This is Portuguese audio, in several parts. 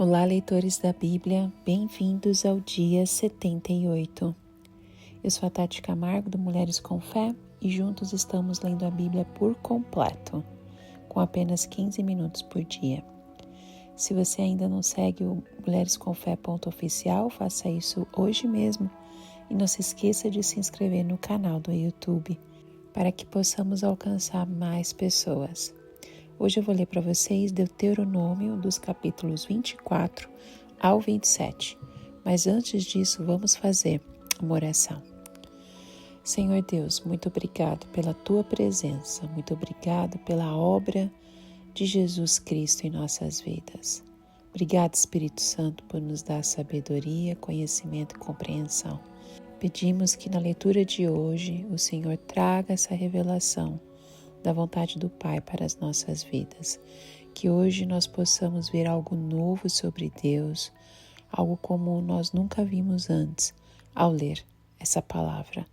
Olá, leitores da Bíblia, bem-vindos ao dia 78. Eu sou a Tati Camargo, do Mulheres com Fé, e juntos estamos lendo a Bíblia por completo, com apenas 15 minutos por dia. Se você ainda não segue o Mulheres com Fé.oficial, faça isso hoje mesmo e não se esqueça de se inscrever no canal do YouTube, para que possamos alcançar mais pessoas. Hoje eu vou ler para vocês Deuteronômio dos capítulos 24 ao 27. Mas antes disso, vamos fazer uma oração. Senhor Deus, muito obrigado pela Tua presença. Muito obrigado pela obra de Jesus Cristo em nossas vidas. Obrigado, Espírito Santo, por nos dar sabedoria, conhecimento e compreensão. Pedimos que na leitura de hoje o Senhor traga essa revelação da vontade do Pai para as nossas vidas. Que hoje nós possamos ver algo novo sobre Deus, algo como nós nunca vimos antes ao ler essa palavra.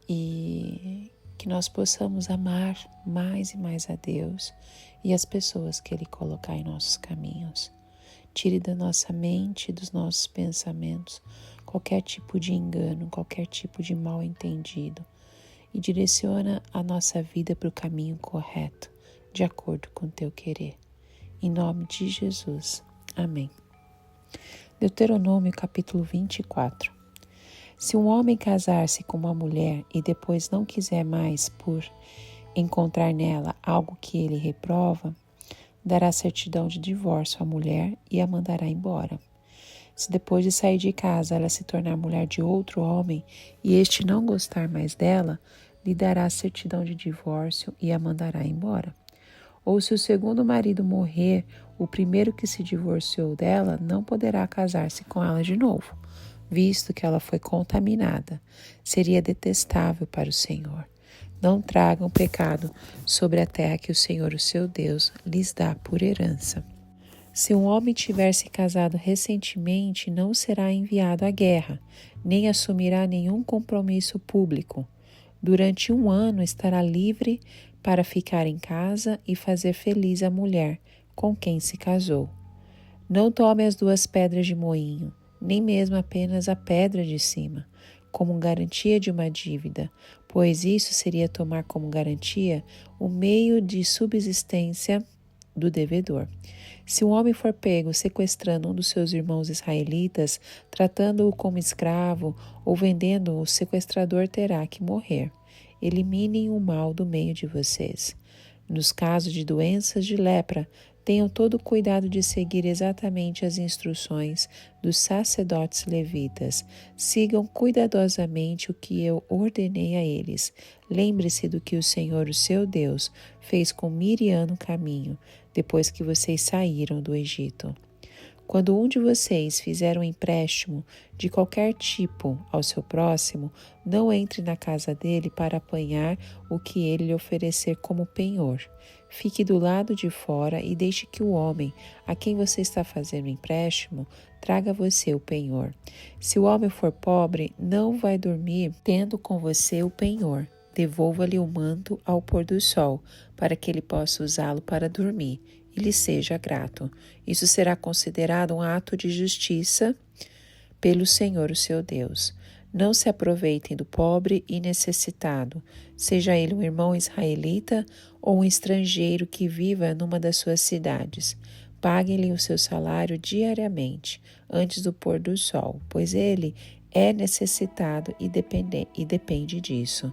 E que nós possamos amar mais e mais a Deus e as pessoas que Ele colocar em nossos caminhos. Tire da nossa mente, dos nossos pensamentos, qualquer tipo de engano, qualquer tipo de mal entendido. E direciona a nossa vida para o caminho correto, de acordo com o Teu querer. Em nome de Jesus. Amém. Deuteronômio capítulo 24. Se um homem casar-se com uma mulher e depois não quiser mais por encontrar nela algo que ele reprova, dará certidão de divórcio à mulher e a mandará embora. Se depois de sair de casa ela se tornar mulher de outro homem e este não gostar mais dela, lhe dará certidão de divórcio e a mandará embora. Ou se o segundo marido morrer, o primeiro que se divorciou dela não poderá casar-se com ela de novo, visto que ela foi contaminada. Seria detestável para o Senhor. Não tragam pecado sobre a terra que o Senhor, o seu Deus, lhes dá por herança. Se um homem tiver se casado recentemente, não será enviado à guerra, nem assumirá nenhum compromisso público. Durante 1 ano estará livre para ficar em casa e fazer feliz a mulher com quem se casou. Não tome as 2 pedras de moinho, nem mesmo apenas a pedra de cima, como garantia de uma dívida, pois isso seria tomar como garantia o meio de subsistência do devedor. Se um homem for pego sequestrando um dos seus irmãos israelitas, tratando-o como escravo ou vendendo-o, o sequestrador terá que morrer. Eliminem o mal do meio de vocês. Nos casos de doenças de lepra, tenham todo o cuidado de seguir exatamente as instruções dos sacerdotes levitas. Sigam cuidadosamente o que eu ordenei a eles. Lembre-se do que o Senhor, o seu Deus, fez com Miriam no caminho, depois que vocês saíram do Egito. Quando um de vocês fizer um empréstimo de qualquer tipo ao seu próximo, não entre na casa dele para apanhar o que ele lhe oferecer como penhor. Fique do lado de fora e deixe que o homem a quem você está fazendo o empréstimo traga a você o penhor. Se o homem for pobre, não vai dormir tendo com você o penhor. Devolva-lhe o manto ao pôr do sol, para que ele possa usá-lo para dormir e lhe seja grato. Isso será considerado um ato de justiça pelo Senhor, o seu Deus. Não se aproveitem do pobre e necessitado, seja ele um irmão israelita ou um estrangeiro que viva numa das suas cidades. Paguem-lhe o seu salário diariamente, antes do pôr do sol, pois ele é necessitado e depende disso.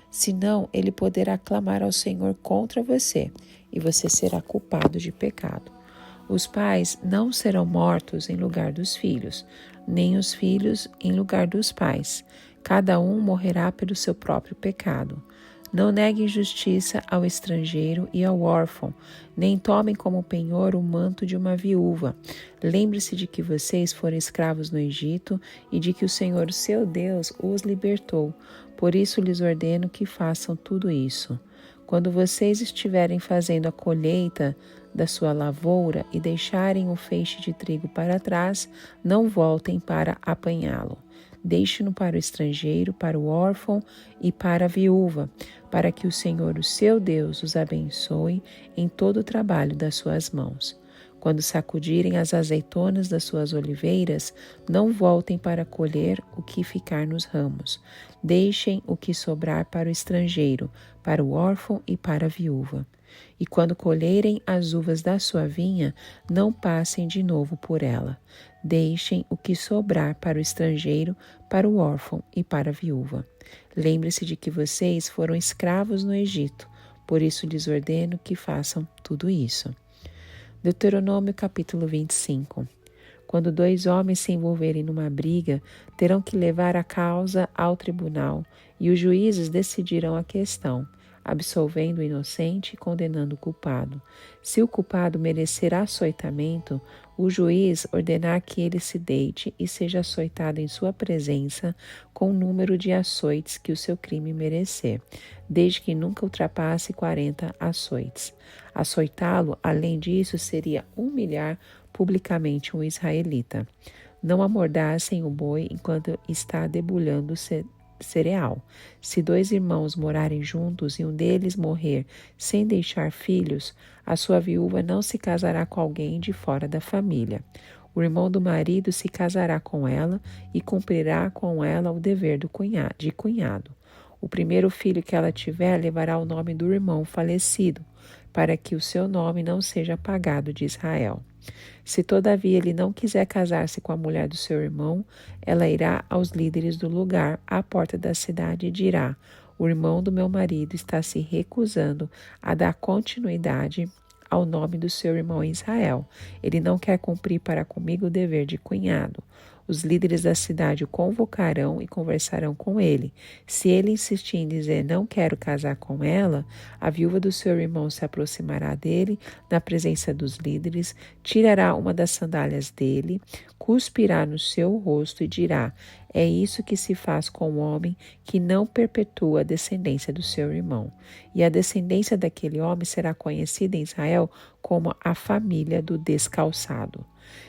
Senão, ele poderá clamar ao Senhor contra você, e você será culpado de pecado. Os pais não serão mortos em lugar dos filhos, nem os filhos em lugar dos pais. Cada um morrerá pelo seu próprio pecado. Não neguem justiça ao estrangeiro e ao órfão, nem tomem como penhor o manto de uma viúva. Lembre-se de que vocês foram escravos no Egito e de que o Senhor, seu Deus, os libertou. Por isso lhes ordeno que façam tudo isso. Quando vocês estiverem fazendo a colheita da sua lavoura e deixarem o feixe de trigo para trás, não voltem para apanhá-lo. Deixe-no para o estrangeiro, para o órfão e para a viúva, para que o Senhor, o seu Deus, os abençoe em todo o trabalho das suas mãos. Quando sacudirem as azeitonas das suas oliveiras, não voltem para colher o que ficar nos ramos. Deixem o que sobrar para o estrangeiro, para o órfão e para a viúva. E quando colherem as uvas da sua vinha, não passem de novo por ela. Deixem o que sobrar para o estrangeiro, para o órfão e para a viúva. Lembre-se de que vocês foram escravos no Egito, por isso lhes ordeno que façam tudo isso. Deuteronômio capítulo 25. Quando 2 homens se envolverem numa briga, terão que levar a causa ao tribunal, e os juízes decidirão a questão, absolvendo o inocente e condenando o culpado. Se o culpado merecer açoitamento, o juiz ordenar que ele se deite e seja açoitado em sua presença com o número de açoites que o seu crime merecer, desde que nunca ultrapasse 40 açoites. Açoitá-lo, além disso, seria humilhar publicamente um israelita. Não amordassem o boi enquanto está debulhando cereal. Se 2 irmãos morarem juntos e um deles morrer sem deixar filhos, a sua viúva não se casará com alguém de fora da família. O irmão do marido se casará com ela e cumprirá com ela o dever de cunhado. O primeiro filho que ela tiver levará o nome do irmão falecido, para que o seu nome não seja apagado de Israel. Se todavia ele não quiser casar-se com a mulher do seu irmão, ela irá aos líderes do lugar à porta da cidade e dirá: o irmão do meu marido está se recusando a dar continuidade ao nome do seu irmão em Israel. Ele não quer cumprir para comigo o dever de cunhado. Os líderes da cidade o convocarão e conversarão com ele. Se ele insistir em dizer não quero casar com ela, a viúva do seu irmão se aproximará dele na presença dos líderes, tirará uma das sandálias dele, cuspirá no seu rosto e dirá: é isso que se faz com o homem que não perpetua a descendência do seu irmão. E a descendência daquele homem será conhecida em Israel como a família do descalçado.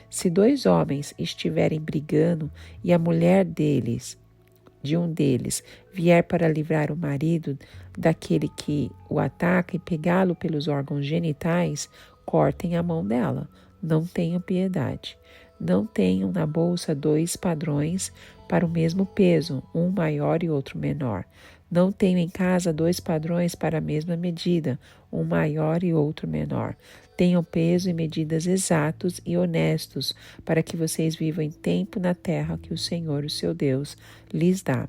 Se 2 homens estiverem brigando e a mulher de um deles, vier para livrar o marido daquele que o ataca e pegá-lo pelos órgãos genitais, cortem a mão dela. Não tenham piedade. Não tenham na bolsa 2 padrões para o mesmo peso, um maior e outro menor. Não tenham em casa 2 padrões para a mesma medida, um maior e outro menor. Tenham peso e medidas exatos e honestos, para que vocês vivam em tempo na terra que o Senhor, o seu Deus, lhes dá.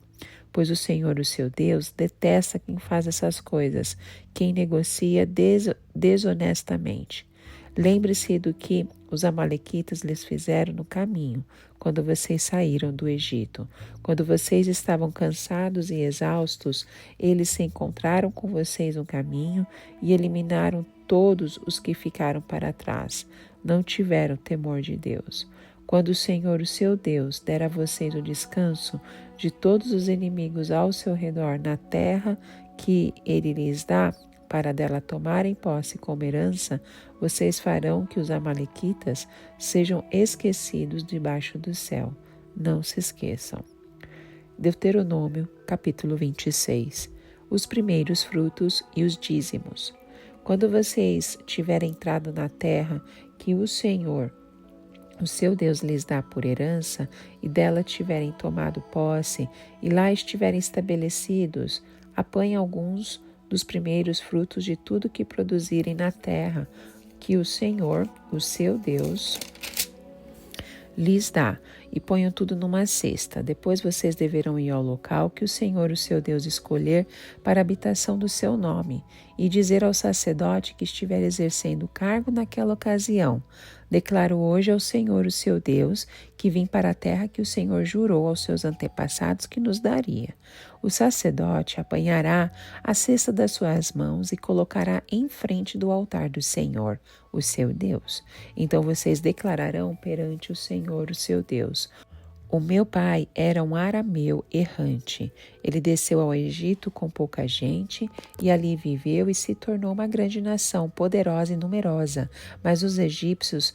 Pois o Senhor, o seu Deus, detesta quem faz essas coisas, quem negocia desonestamente. Lembre-se do que os amalequitas lhes fizeram no caminho, quando vocês saíram do Egito. Quando vocês estavam cansados e exaustos, eles se encontraram com vocês no caminho e eliminaram todos os que ficaram para trás. Não tiveram temor de Deus. Quando o Senhor, o seu Deus, der a vocês o descanso de todos os inimigos ao seu redor na terra que ele lhes dá, para dela tomarem posse como herança, vocês farão que os amalequitas sejam esquecidos debaixo do céu. Não se esqueçam. Deuteronômio, capítulo 26. Os primeiros frutos e os dízimos. Quando vocês tiverem entrado na terra que o Senhor, o seu Deus, lhes dá por herança, e dela tiverem tomado posse, e lá estiverem estabelecidos, apanhem alguns dos primeiros frutos de tudo que produzirem na terra, que o Senhor, o seu Deus, lhes dá, e ponham tudo numa cesta. Depois vocês deverão ir ao local que o Senhor, o seu Deus, escolher para a habitação do seu nome, e dizer ao sacerdote que estiver exercendo o cargo naquela ocasião: declaro hoje ao Senhor, o seu Deus, que vim para a terra que o Senhor jurou aos seus antepassados que nos daria. O sacerdote apanhará a cesta das suas mãos e colocará em frente do altar do Senhor, o seu Deus. Então vocês declararão perante o Senhor, o seu Deus: o meu pai era um arameu errante. Ele desceu ao Egito com pouca gente e ali viveu e se tornou uma grande nação, poderosa e numerosa. Mas os egípcios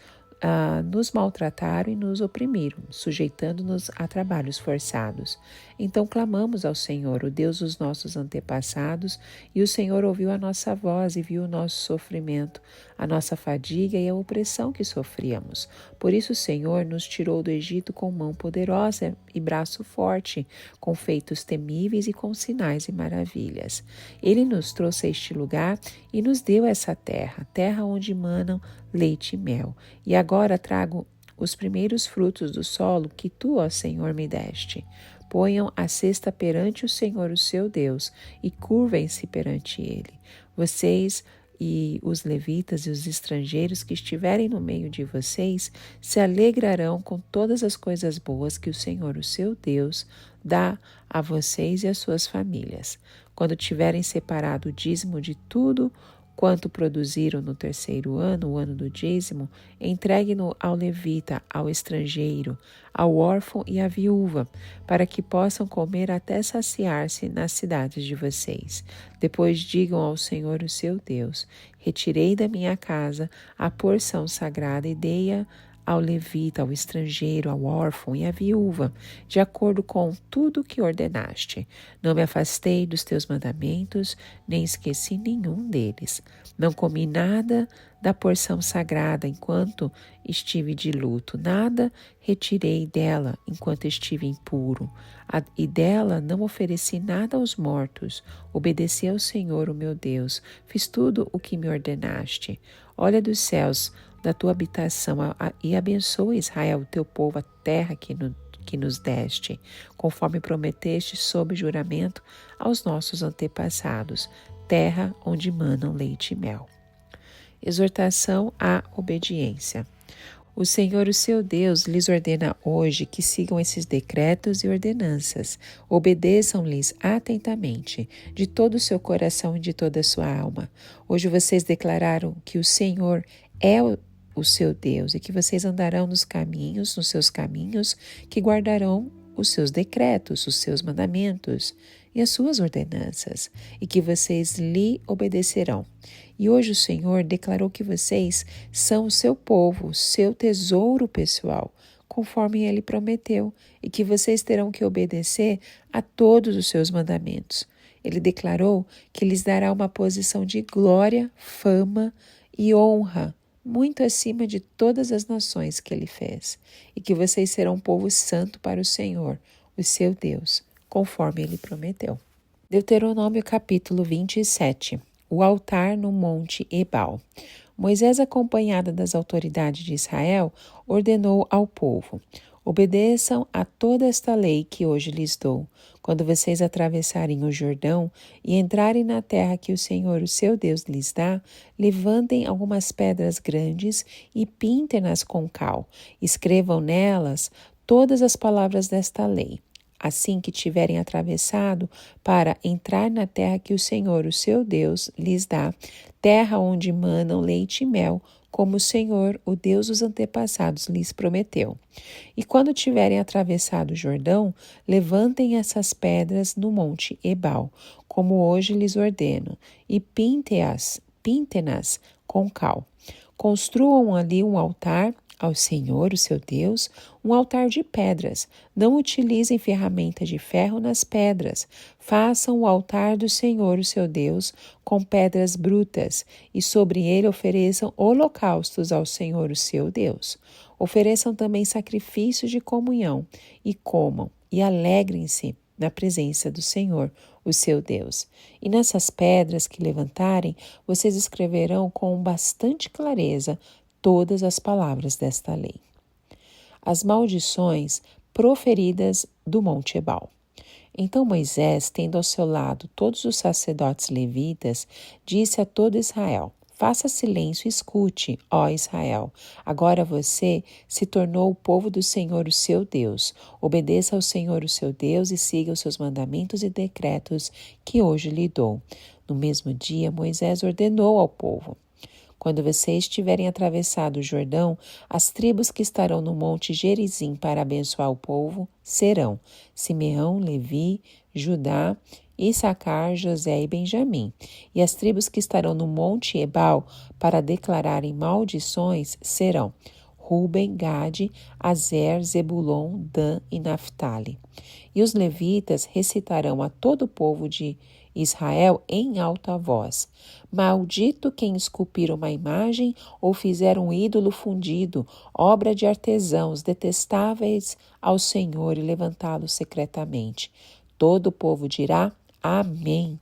nos maltrataram e nos oprimiram, sujeitando-nos a trabalhos forçados. Então clamamos ao Senhor, o Deus dos nossos antepassados, e o Senhor ouviu a nossa voz e viu o nosso sofrimento, a nossa fadiga e a opressão que sofríamos. Por isso o Senhor nos tirou do Egito com mão poderosa e braço forte, com feitos temíveis e com sinais e maravilhas. Ele nos trouxe a este lugar e nos deu essa terra, terra onde manam leite e mel. E agora trago os primeiros frutos do solo que tu, ó Senhor, me deste. Ponham a cesta perante o Senhor, o seu Deus, e curvem-se perante ele. Vocês e os levitas e os estrangeiros que estiverem no meio de vocês se alegrarão com todas as coisas boas que o Senhor, o seu Deus, dá a vocês e às suas famílias. Quando tiverem separado o dízimo de tudo quanto produziram no terceiro ano, o ano do dízimo, entregue-no ao levita, ao estrangeiro, ao órfão e à viúva, para que possam comer até saciar-se nas cidades de vocês. Depois digam ao Senhor, o seu Deus: retirei da minha casa a porção sagrada e dei-a ao levita, ao estrangeiro, ao órfão e à viúva, de acordo com tudo que ordenaste. Não me afastei dos teus mandamentos, nem esqueci nenhum deles. Não comi nada da porção sagrada enquanto estive de luto, nada retirei dela enquanto estive impuro, e dela não ofereci nada aos mortos. Obedeci ao Senhor, o meu Deus, fiz tudo o que me ordenaste. Olha dos céus da tua habitação e abençoa, Israel, o teu povo, a terra que nos deste, conforme prometeste sob juramento aos nossos antepassados, terra onde manam leite e mel. Exortação à obediência. O Senhor, o seu Deus, lhes ordena hoje que sigam esses decretos e ordenanças. Obedeçam-lhes atentamente, de todo o seu coração e de toda a sua alma. Hoje vocês declararam que o Senhor é o seu Deus e que vocês andarão nos seus caminhos, que guardarão os seus decretos, os seus mandamentos e as suas ordenanças, e que vocês lhe obedecerão. E hoje o Senhor declarou que vocês são o seu povo, o seu tesouro pessoal, conforme ele prometeu, e que vocês terão que obedecer a todos os seus mandamentos. Ele declarou que lhes dará uma posição de glória, fama e honra, muito acima de todas as nações que ele fez, e que vocês serão um povo santo para o Senhor, o seu Deus, conforme ele prometeu. Deuteronômio capítulo 27. O altar no monte Ebal. Moisés, acompanhada das autoridades de Israel, ordenou ao povo: obedeçam a toda esta lei que hoje lhes dou. Quando vocês atravessarem o Jordão e entrarem na terra que o Senhor, o seu Deus, lhes dá, levantem algumas pedras grandes e pintem-nas com cal. Escrevam nelas todas as palavras desta lei. Assim que tiverem atravessado para entrar na terra que o Senhor, o seu Deus, lhes dá, terra onde manam leite e mel, como o Senhor, o Deus dos antepassados, lhes prometeu. E quando tiverem atravessado o Jordão, levantem essas pedras no monte Ebal, como hoje lhes ordeno, e pintem-nas com cal. Construam ali um altar ao Senhor, o seu Deus, um altar de pedras. Não utilizem ferramenta de ferro nas pedras. Façam o altar do Senhor, o seu Deus, com pedras brutas, e sobre ele ofereçam holocaustos ao Senhor, o seu Deus. Ofereçam também sacrifícios de comunhão, e comam, e alegrem-se na presença do Senhor, o seu Deus. E nessas pedras que levantarem, vocês escreverão com bastante clareza todas as palavras desta lei. As maldições proferidas do Monte Ebal. Então Moisés, tendo ao seu lado todos os sacerdotes levitas, disse a todo Israel: faça silêncio e escute, ó Israel. Agora você se tornou o povo do Senhor, o seu Deus. Obedeça ao Senhor, o seu Deus, e siga os seus mandamentos e decretos que hoje lhe dou. No mesmo dia, Moisés ordenou ao povo: quando vocês tiverem atravessado o Jordão, as tribos que estarão no monte Gerizim para abençoar o povo serão Simeão, Levi, Judá, Issacar, José e Benjamim. E as tribos que estarão no monte Ebal para declararem maldições serão Ruben, Gade, Azer, Zebulon, Dan e Naphtali. E os levitas recitarão a todo o povo de Israel em alta voz: Maldito quem esculpir uma imagem ou fizer um ídolo fundido, obra de artesãos, detestáveis ao Senhor, e levantá-lo secretamente. Todo o povo dirá: Amém.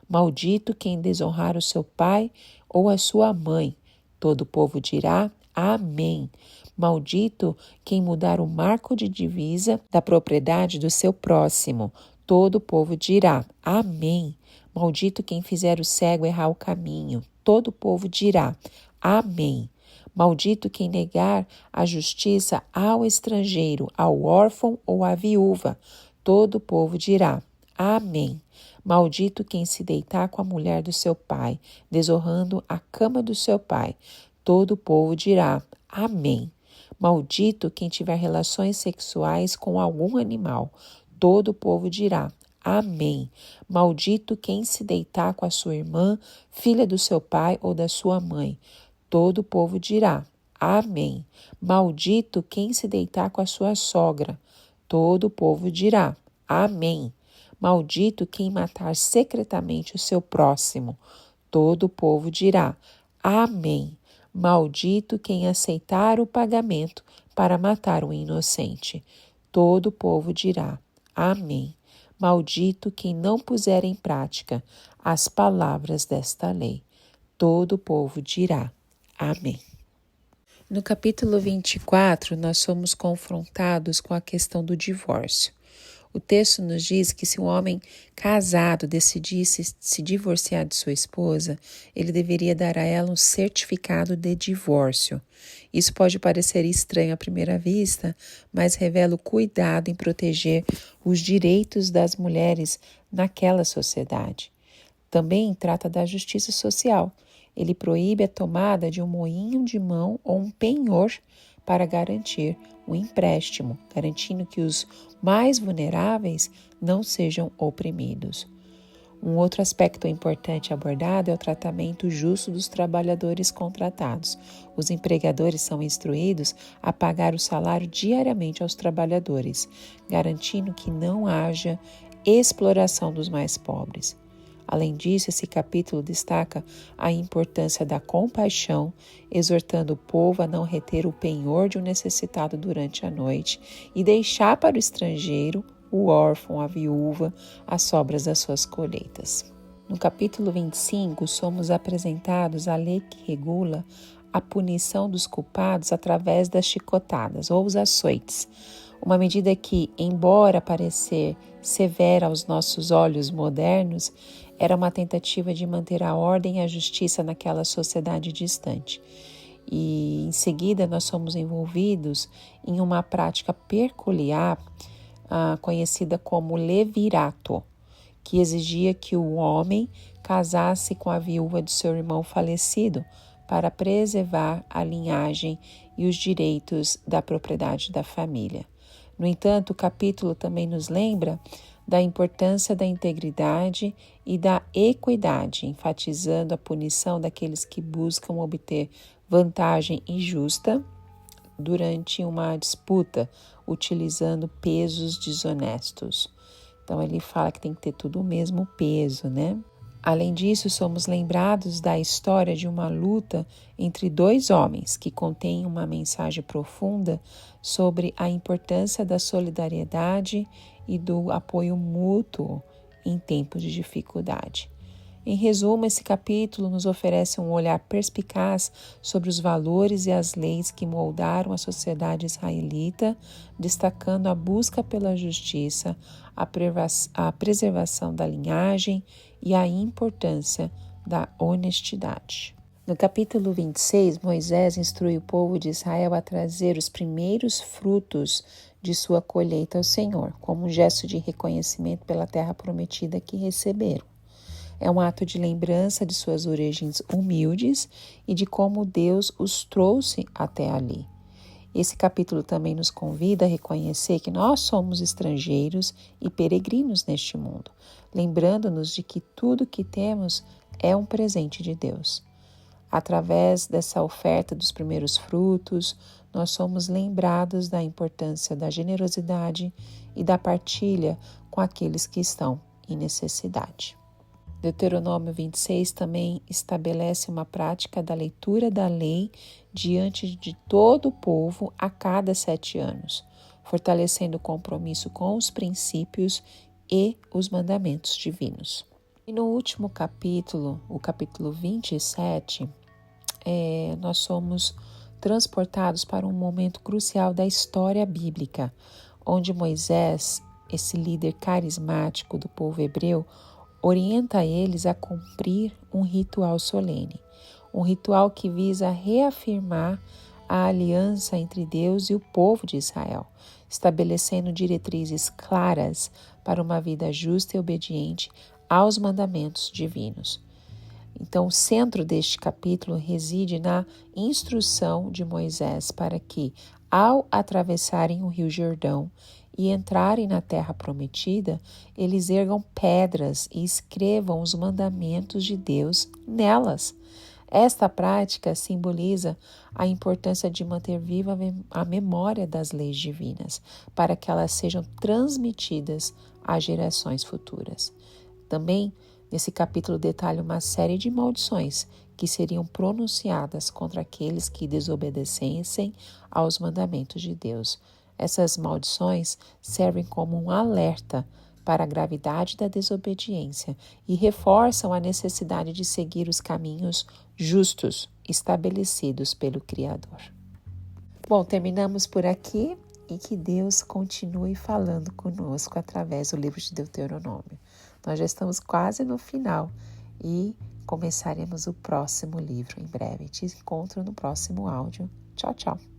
Maldito quem desonrar o seu pai ou a sua mãe. Todo o povo dirá: Amém. Maldito quem mudar o marco de divisa da propriedade do seu próximo. Todo o povo dirá: Amém. Maldito quem fizer o cego errar o caminho. Todo o povo dirá: Amém. Maldito quem negar a justiça ao estrangeiro, ao órfão ou à viúva. Todo o povo dirá: Amém. Maldito quem se deitar com a mulher do seu pai, desonrando a cama do seu pai. Todo o povo dirá: Amém. Maldito quem tiver relações sexuais com algum animal. Todo o povo dirá: Amém. Maldito quem se deitar com a sua irmã, filha do seu pai ou da sua mãe. Todo o povo dirá: Amém. Maldito quem se deitar com a sua sogra. Todo o povo dirá: Amém. Maldito quem matar secretamente o seu próximo. Todo o povo dirá: Amém. Maldito quem aceitar o pagamento para matar um inocente. Todo o povo dirá: Amém. Maldito quem não puser em prática as palavras desta lei. Todo o povo dirá: Amém. No capítulo 24, nós somos confrontados com a questão do divórcio. O texto nos diz que se um homem casado decidisse se divorciar de sua esposa, ele deveria dar a ela um certificado de divórcio. Isso pode parecer estranho à primeira vista, mas revela o cuidado em proteger os direitos das mulheres naquela sociedade. Também trata da justiça social. Ele proíbe a tomada de um moinho de mão ou um penhor para garantir um empréstimo, garantindo que os mais vulneráveis não sejam oprimidos. Um outro aspecto importante abordado é o tratamento justo dos trabalhadores contratados. Os empregadores são instruídos a pagar o salário diariamente aos trabalhadores, garantindo que não haja exploração dos mais pobres. Além disso, esse capítulo destaca a importância da compaixão, exortando o povo a não reter o penhor de um necessitado durante a noite e deixar para o estrangeiro, o órfão, a viúva, as sobras das suas colheitas. No capítulo 25, somos apresentados a lei que regula a punição dos culpados através das chicotadas ou os açoites. Uma medida que, embora parecer severa aos nossos olhos modernos, era uma tentativa de manter a ordem e a justiça naquela sociedade distante. E, em seguida, nós somos envolvidos em uma prática peculiar, conhecida como levirato, que exigia que o homem casasse com a viúva de seu irmão falecido para preservar a linhagem e os direitos da propriedade da família. No entanto, o capítulo também nos lembra da importância da integridade e da equidade, enfatizando a punição daqueles que buscam obter vantagem injusta durante uma disputa, utilizando pesos desonestos. Então, ele fala que tem que ter tudo o mesmo peso, né? Além disso, somos lembrados da história de uma luta entre dois homens que contém uma mensagem profunda sobre a importância da solidariedade e do apoio mútuo em tempos de dificuldade. Em resumo, esse capítulo nos oferece um olhar perspicaz sobre os valores e as leis que moldaram a sociedade israelita, destacando a busca pela justiça, a preservação da linhagem e a importância da honestidade. No capítulo 26, Moisés instrui o povo de Israel a trazer os primeiros frutos de sua colheita ao Senhor, como um gesto de reconhecimento pela terra prometida que receberam. É um ato de lembrança de suas origens humildes e de como Deus os trouxe até ali. Esse capítulo também nos convida a reconhecer que nós somos estrangeiros e peregrinos neste mundo, lembrando-nos de que tudo que temos é um presente de Deus. Através dessa oferta dos primeiros frutos, nós somos lembrados da importância da generosidade e da partilha com aqueles que estão em necessidade. Deuteronômio 26 também estabelece uma prática da leitura da lei diante de todo o povo a cada 7 anos, fortalecendo o compromisso com os princípios e os mandamentos divinos. E no último capítulo, o capítulo 27, nós somos transportados para um momento crucial da história bíblica, onde Moisés, esse líder carismático do povo hebreu, orienta eles a cumprir um ritual solene, um ritual que visa reafirmar a aliança entre Deus e o povo de Israel, estabelecendo diretrizes claras para uma vida justa e obediente aos mandamentos divinos. Então, o centro deste capítulo reside na instrução de Moisés para que, ao atravessarem o Rio Jordão e entrarem na terra prometida, eles ergam pedras e escrevam os mandamentos de Deus nelas. Esta prática simboliza a importância de manter viva a memória das leis divinas, para que elas sejam transmitidas às gerações futuras. Também, nesse capítulo detalha uma série de maldições que seriam pronunciadas contra aqueles que desobedecessem aos mandamentos de Deus. Essas maldições servem como um alerta para a gravidade da desobediência e reforçam a necessidade de seguir os caminhos justos estabelecidos pelo Criador. Bom, terminamos por aqui e que Deus continue falando conosco através do livro de Deuteronômio. Nós já estamos quase no final e começaremos o próximo livro em breve. Te encontro no próximo áudio. Tchau, tchau.